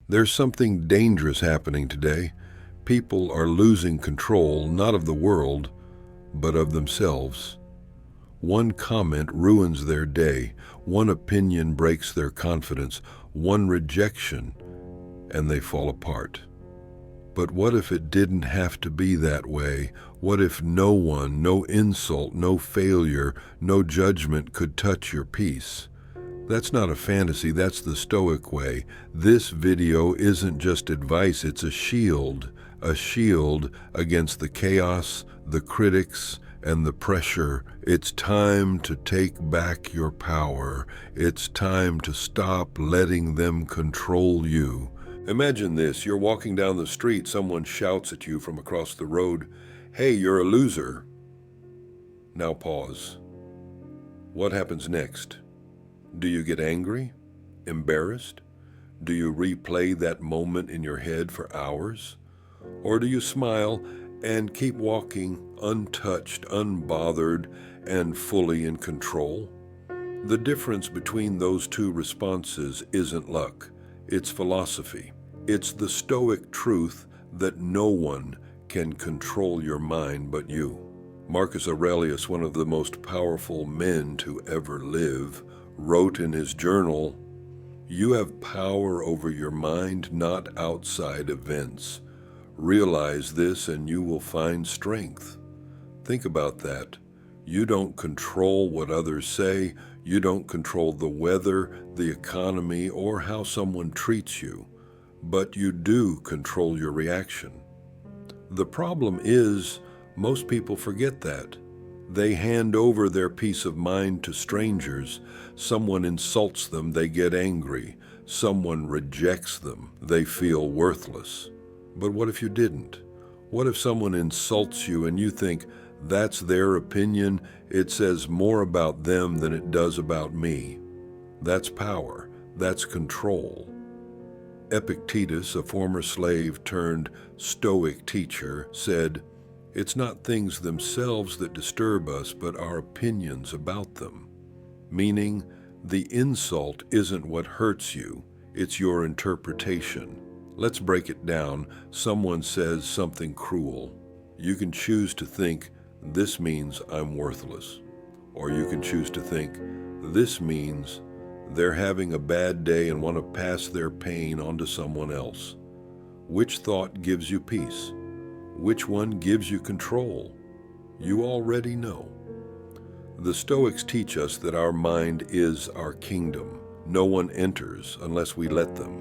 There's something dangerous happening today. People are losing control, not of the world, but of themselves. One comment ruins their day. One opinion breaks their confidence. One rejection, and they fall apart. But what if it didn't have to be that way? What if no one, no insult, no failure, no judgment could touch your peace? That's not a fantasy, that's the Stoic way. This video isn't just advice, it's a shield against the chaos, the critics, and the pressure. It's time to take back your power. It's time to stop letting them control you. Imagine this, you're walking down the street, someone shouts at you from across the road, "Hey, you're a loser." Now pause. What happens next? Do you get angry? Embarrassed? Do you replay that moment in your head for hours? Or do you smile and keep walking untouched, unbothered, and fully in control? The difference between those two responses isn't luck, it's philosophy. It's the Stoic truth that no one can control your mind but you. Marcus Aurelius, one of the most powerful men to ever live, wrote in his journal, "You have power over your mind, not outside events. Realize this and you will find strength." Think about that. You don't control what others say. You don't control the weather, the economy, or how someone treats you. But you do control your reaction. The problem is, most people forget that. They hand over their peace of mind to strangers. Someone insults them, they get angry. Someone rejects them, they feel worthless. But what if you didn't? What if someone insults you and you think, that's their opinion, it says more about them than it does about me? That's power, that's control. Epictetus, a former slave turned Stoic teacher, said, "It's not things themselves that disturb us, but our opinions about them." Meaning, the insult isn't what hurts you, it's your interpretation. Let's break it down. Someone says something cruel. You can choose to think, this means I'm worthless. Or you can choose to think, this means they're having a bad day and want to pass their pain onto someone else. Which thought gives you peace? Which one gives you control? You already know. The Stoics teach us that our mind is our kingdom. No one enters unless we let them.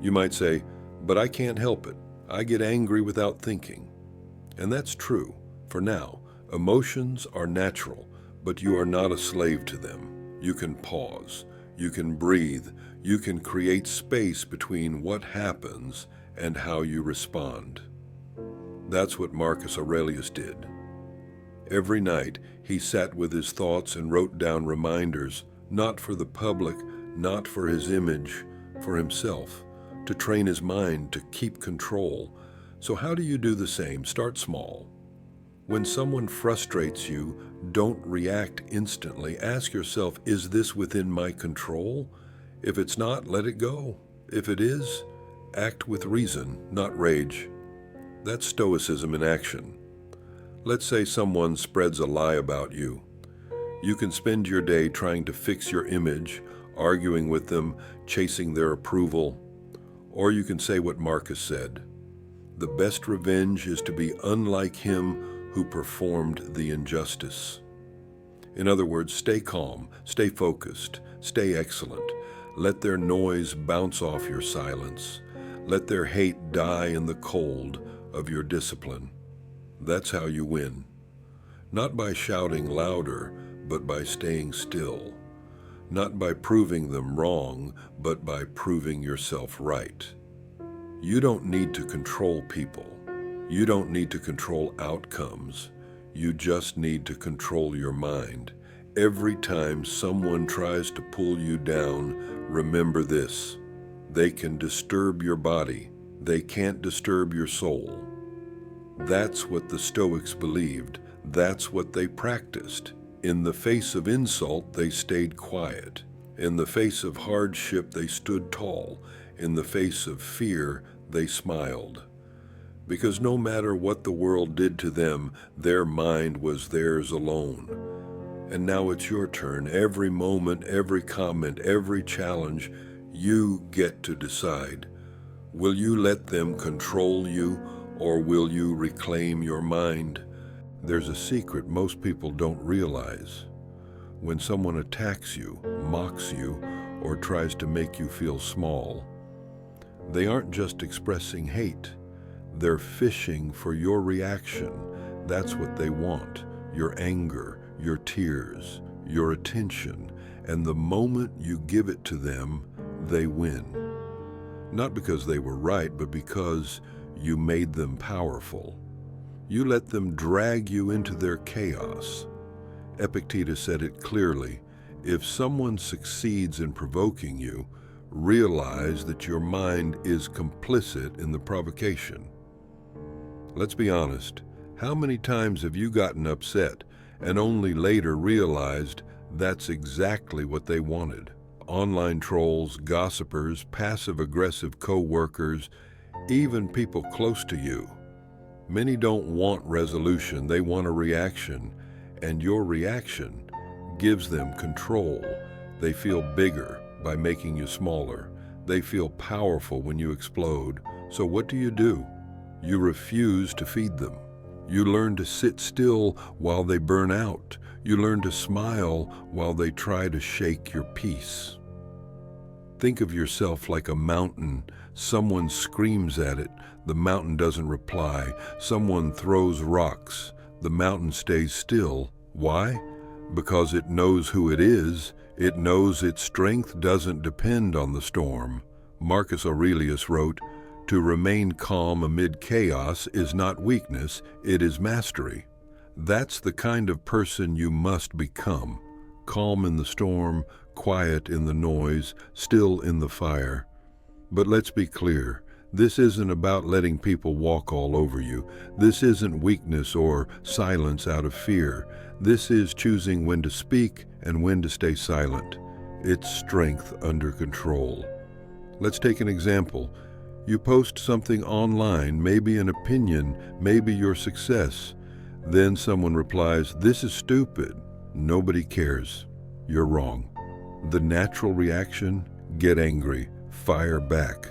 You might say, but I can't help it. I get angry without thinking. And that's true, for now. Emotions are natural, but you are not a slave to them. You can pause, you can breathe, you can create space between what happens and how you respond. That's what Marcus Aurelius did. Every night, he sat with his thoughts and wrote down reminders, not for the public, not for his image, for himself, to train his mind to keep control. So how do you do the same? Start small. When someone frustrates you, don't react instantly. Ask yourself, is this within my control? If it's not, let it go. If it is, act with reason, not rage. That's Stoicism in action. Let's say someone spreads a lie about you. You can spend your day trying to fix your image, arguing with them, chasing their approval. Or you can say what Marcus said. The best revenge is to be unlike him who performed the injustice. In other words, stay calm, stay focused, stay excellent. Let their noise bounce off your silence. Let their hate die in the cold of your discipline. That's how you win. Not by shouting louder, but by staying still. Not by proving them wrong, but by proving yourself right. You don't need to control people. You don't need to control outcomes. You just need to control your mind. Every time someone tries to pull you down, remember this. They can disturb your body. They can't disturb your soul. That's what the Stoics believed. That's what they practiced. In the face of insult, they stayed quiet. In the face of hardship, they stood tall. In the face of fear, they smiled. Because no matter what the world did to them, their mind was theirs alone. And now it's your turn. Every moment, every comment, every challenge, you get to decide. Will you let them control you, or will you reclaim your mind? There's a secret most people don't realize. When someone attacks you, mocks you, or tries to make you feel small, they aren't just expressing hate. They're fishing for your reaction. That's what they want. Your anger, your tears, your attention. And the moment you give it to them, they win. Not because they were right, but because you made them powerful. You let them drag you into their chaos. Epictetus said it clearly. If someone succeeds in provoking you, realize that your mind is complicit in the provocation. Let's be honest. How many times have you gotten upset and only later realized that's exactly what they wanted? Online trolls, gossipers, passive-aggressive co-workers, even people close to you. Many don't want resolution, they want a reaction, and your reaction gives them control. They feel bigger by making you smaller. They feel powerful when you explode. So what do? You refuse to feed them. You learn to sit still while they burn out. You learn to smile while they try to shake your peace. Think of yourself like a mountain. Someone screams at it. The mountain doesn't reply. Someone throws rocks. The mountain stays still. Why? Because it knows who it is. It knows its strength doesn't depend on the storm. Marcus Aurelius wrote, "To remain calm amid chaos is not weakness, it is mastery." That's the kind of person you must become. Calm in the storm, quiet in the noise, still in the fire. But let's be clear, this isn't about letting people walk all over you. This isn't weakness or silence out of fear. This is choosing when to speak and when to stay silent. It's strength under control. Let's take an example. You post something online, maybe an opinion, maybe your success. Then someone replies, "This is stupid. Nobody cares." You're wrong. The natural reaction, get angry, fire back.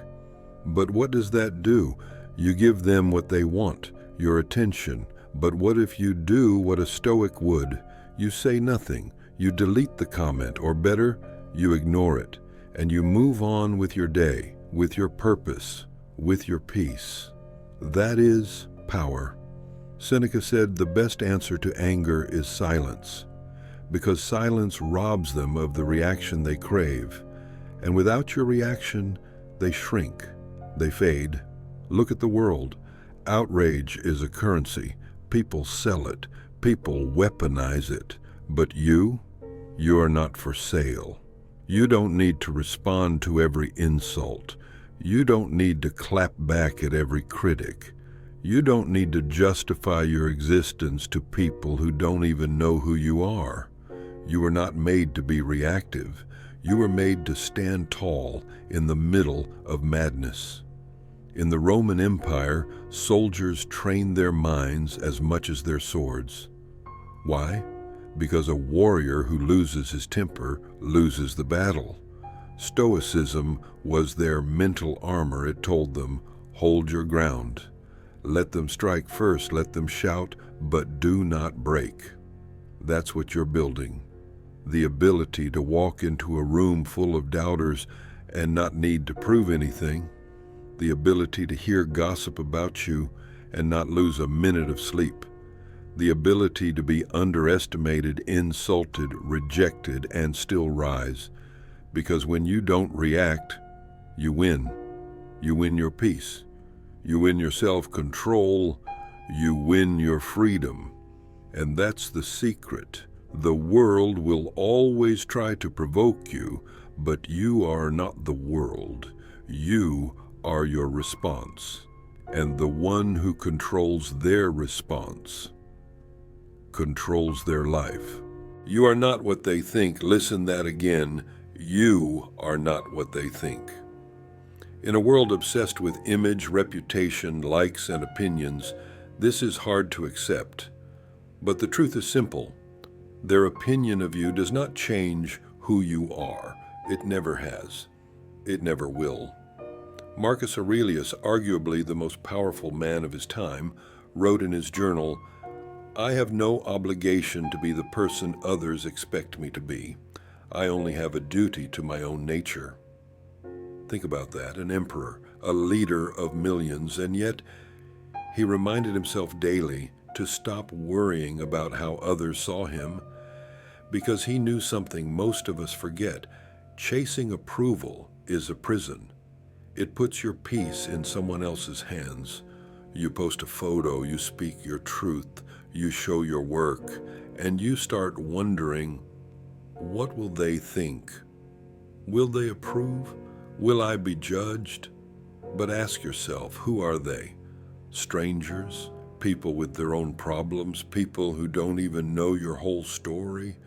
But what does that do? You give them what they want, your attention. But what if you do what a Stoic would? You say nothing. You delete the comment, or better, you ignore it. And you move on with your day, with your purpose, with your peace. That is power. Seneca said the best answer to anger is silence, because silence robs them of the reaction they crave. And without your reaction, they shrink, they fade. Look at the world. Outrage is a currency. People sell it. People weaponize it. But you are not for sale. You don't need to respond to every insult. You don't need to clap back at every critic. You don't need to justify your existence to people who don't even know who you are. You were not made to be reactive. You were made to stand tall in the middle of madness. In the Roman Empire, soldiers trained their minds as much as their swords. Why? Because a warrior who loses his temper loses the battle. Stoicism was their mental armor. It told them, hold your ground. Let them strike first, let them shout, but do not break. That's what you're building. The ability to walk into a room full of doubters and not need to prove anything. The ability to hear gossip about you and not lose a minute of sleep. The ability to be underestimated, insulted, rejected, and still rise. Because when you don't react, you win. You win your peace. You win your self-control. You win your freedom. And that's the secret. The world will always try to provoke you, but you are not the world. You are your response. And the one who controls their response controls their life. You are not what they think. Listen that again. You are not what they think. In a world obsessed with image, reputation, likes, and opinions, this is hard to accept. But the truth is simple. Their opinion of you does not change who you are. It never has. It never will. Marcus Aurelius, arguably the most powerful man of his time, wrote in his journal, "I have no obligation to be the person others expect me to be. I only have a duty to my own nature." Think about that, an emperor, a leader of millions, and yet he reminded himself daily to stop worrying about how others saw him, because he knew something most of us forget. Chasing approval is a prison. It puts your peace in someone else's hands. You post a photo, you speak your truth, you show your work, and you start wondering, what will they think? Will they approve? Will I be judged? But ask yourself, who are they? Strangers? People with their own problems? People who don't even know your whole story?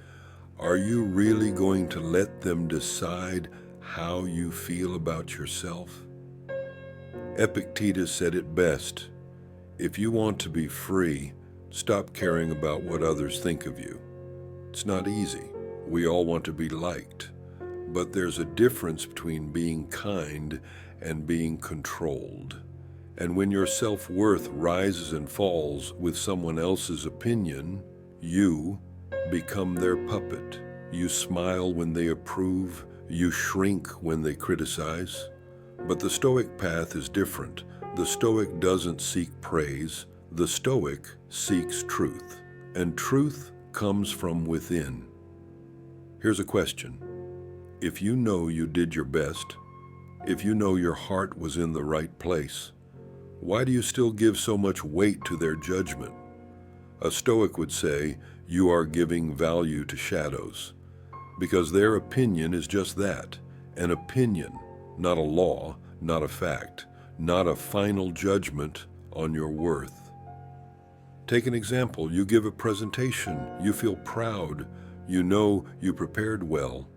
Are you really going to let them decide how you feel about yourself? Epictetus said it best. If you want to be free, stop caring about what others think of you. It's not easy. We all want to be liked. But there's a difference between being kind and being controlled. And when your self-worth rises and falls with someone else's opinion, you become their puppet. You smile when they approve. You shrink when they criticize. But the Stoic path is different. The Stoic doesn't seek praise. The Stoic seeks truth. And truth comes from within. Here's a question. If you know you did your best, if you know your heart was in the right place, why do you still give so much weight to their judgment? A Stoic would say, you are giving value to shadows, because their opinion is just that, an opinion, not a law, not a fact, not a final judgment on your worth. Take an example. You give a presentation. You feel proud. You know you prepared well.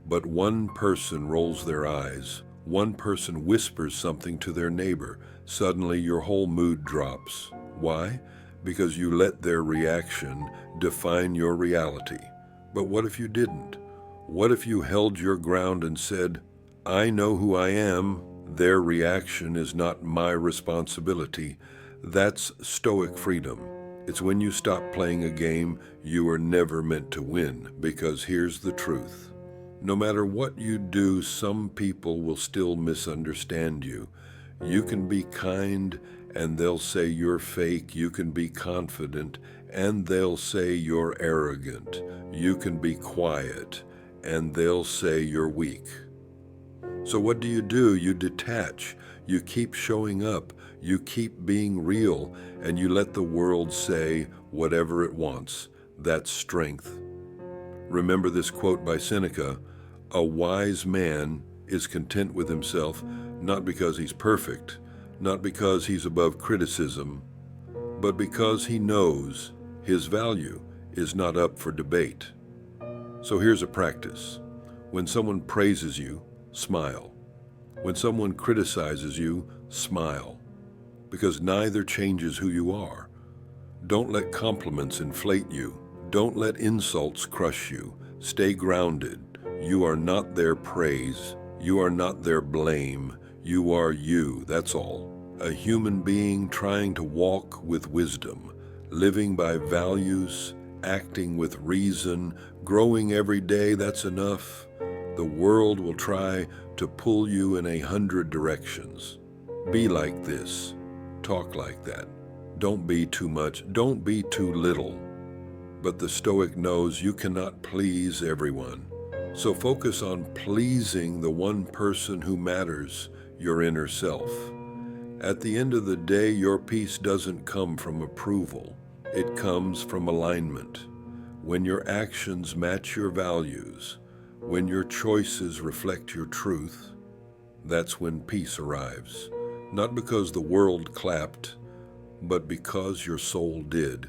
But one person rolls their eyes. One person whispers something to their neighbor. Suddenly your whole mood drops. Why? Because you let their reaction define your reality. But what if you didn't? What if you held your ground and said, I know who I am. Their reaction is not my responsibility. That's Stoic freedom. It's when you stop playing a game you were never meant to win, because here's the truth. No matter what you do, some people will still misunderstand you. You can be kind and they'll say you're fake. You can be confident and they'll say you're arrogant. You can be quiet and they'll say you're weak. So what do? You detach. You keep showing up. You keep being real, and you let the world say whatever it wants. That's strength. Remember this quote by Seneca, "A wise man is content with himself, not because he's perfect, not because he's above criticism, but because he knows his value is not up for debate." So here's a practice. When someone praises you, smile. When someone criticizes you, smile, because neither changes who you are. Don't let compliments inflate you. Don't let insults crush you. Stay grounded. You are not their praise. You are not their blame. You are you, that's all. A human being trying to walk with wisdom, living by values, acting with reason, growing every day, that's enough. The world will try to pull you in 100 directions. Be like this. Talk like that. Don't be too much. Don't be too little. But the Stoic knows you cannot please everyone. So focus on pleasing the one person who matters, your inner self. At the end of the day, your peace doesn't come from approval. It comes from alignment. When your actions match your values, when your choices reflect your truth, that's when peace arrives. Not because the world clapped, but because your soul did.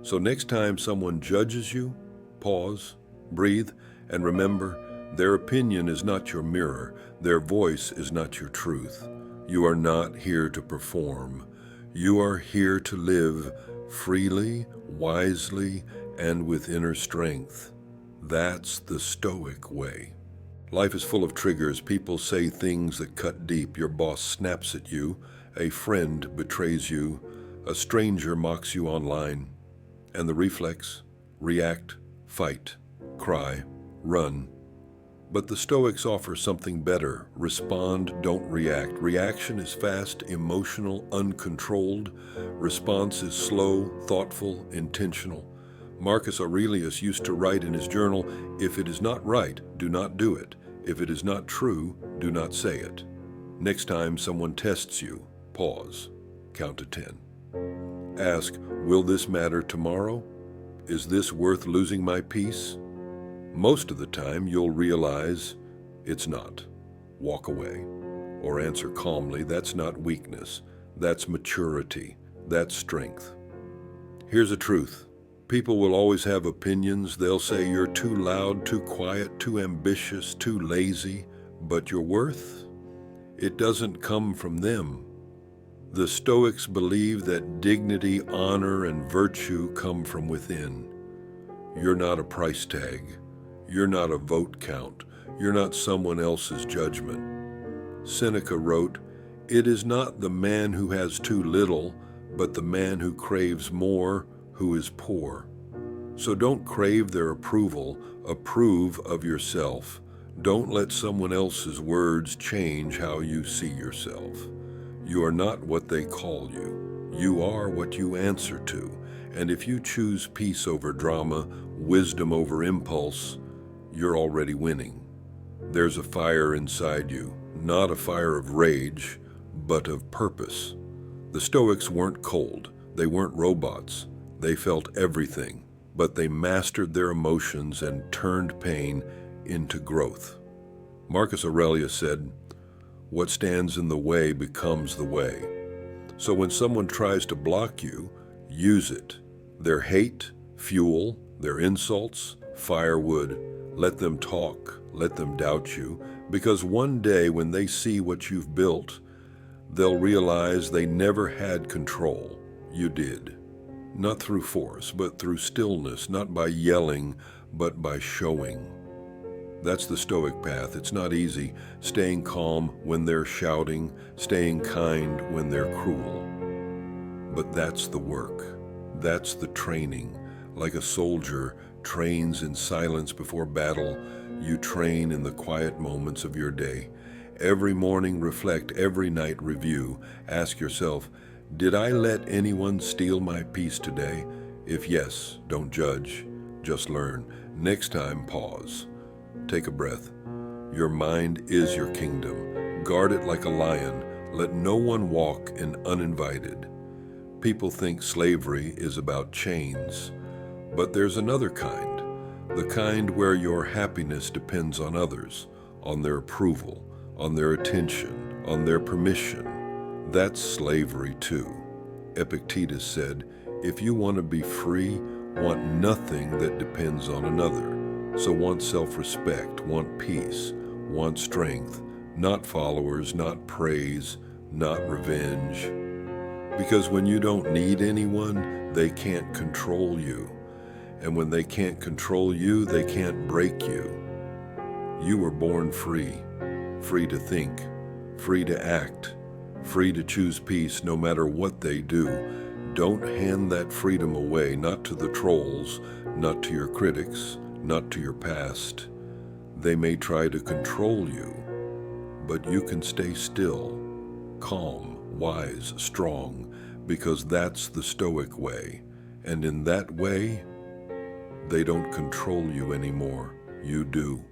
So next time someone judges you, pause, breathe, and remember, Their opinion is not your mirror. Their voice is not your truth. You are not here to perform. You are here to live freely, wisely, and with inner strength. That's the Stoic way. Life is full of triggers. People say things that cut deep. Your boss snaps at you. A friend betrays you. A stranger mocks you online. And the reflex: react, fight, cry, run. But the Stoics offer something better. Respond, don't react. Reaction is fast, emotional, uncontrolled. Response is slow, thoughtful, intentional. Marcus Aurelius used to write in his journal, "If it is not right, do not do it. If it is not true, do not say it." Next time someone tests you, pause, count to 10. Ask, will this matter tomorrow? Is this worth losing my peace? Most of the time you'll realize it's not. Walk away. Or answer calmly, that's not weakness. That's maturity. That's strength. Here's the truth. People will always have opinions. They'll say you're too loud, too quiet, too ambitious, too lazy. But your worth? It doesn't come from them. The Stoics believe that dignity, honor, and virtue come from within. You're not a price tag. You're not a vote count. You're not someone else's judgment. Seneca wrote, "It is not the man who has too little, but the man who craves more, who is poor." So don't crave their approval. Approve of yourself. Don't let someone else's words change how you see yourself. You are not what they call you. You are what you answer to. And if you choose peace over drama, wisdom over impulse, you're already winning. There's a fire inside you, not a fire of rage, but of purpose. The Stoics weren't cold. They weren't robots. They felt everything, but they mastered their emotions and turned pain into growth. Marcus Aurelius said, "What stands in the way becomes the way." So when someone tries to block you, use it. Their hate, fuel. Their insults, firewood. Let them talk. Let them doubt you. Because one day when they see what you've built, they'll realize they never had control. You did. Not through force, but through stillness, not by yelling, but by showing. That's the Stoic path. It's not easy, staying calm when they're shouting, staying kind when they're cruel. But that's the work. That's the training. Like a soldier trains in silence before battle, you train in the quiet moments of your day. Every morning reflect, every night review. Ask yourself, did I let anyone steal my peace today? If yes, don't judge, just learn. Next time, pause. Take a breath. Your mind is your kingdom. Guard it like a lion. Let no one walk in uninvited. People think slavery is about chains, but there's another kind. The kind where your happiness depends on others, on their approval, on their attention, on their permission. That's slavery too. Epictetus said, if you want to be free, want nothing that depends on another. So want self-respect, want peace, want strength, not followers, not praise, not revenge. Because when you don't need anyone, they can't control you. And when they can't control you, they can't break you. You were born free, free to think, free to act, free to choose peace no matter what they do. Don't hand that freedom away, not to the trolls, not to your critics, not to your past. They may try to control you, but you can stay still, calm, wise, strong, because that's the Stoic way. And in that way, they don't control you anymore. You do.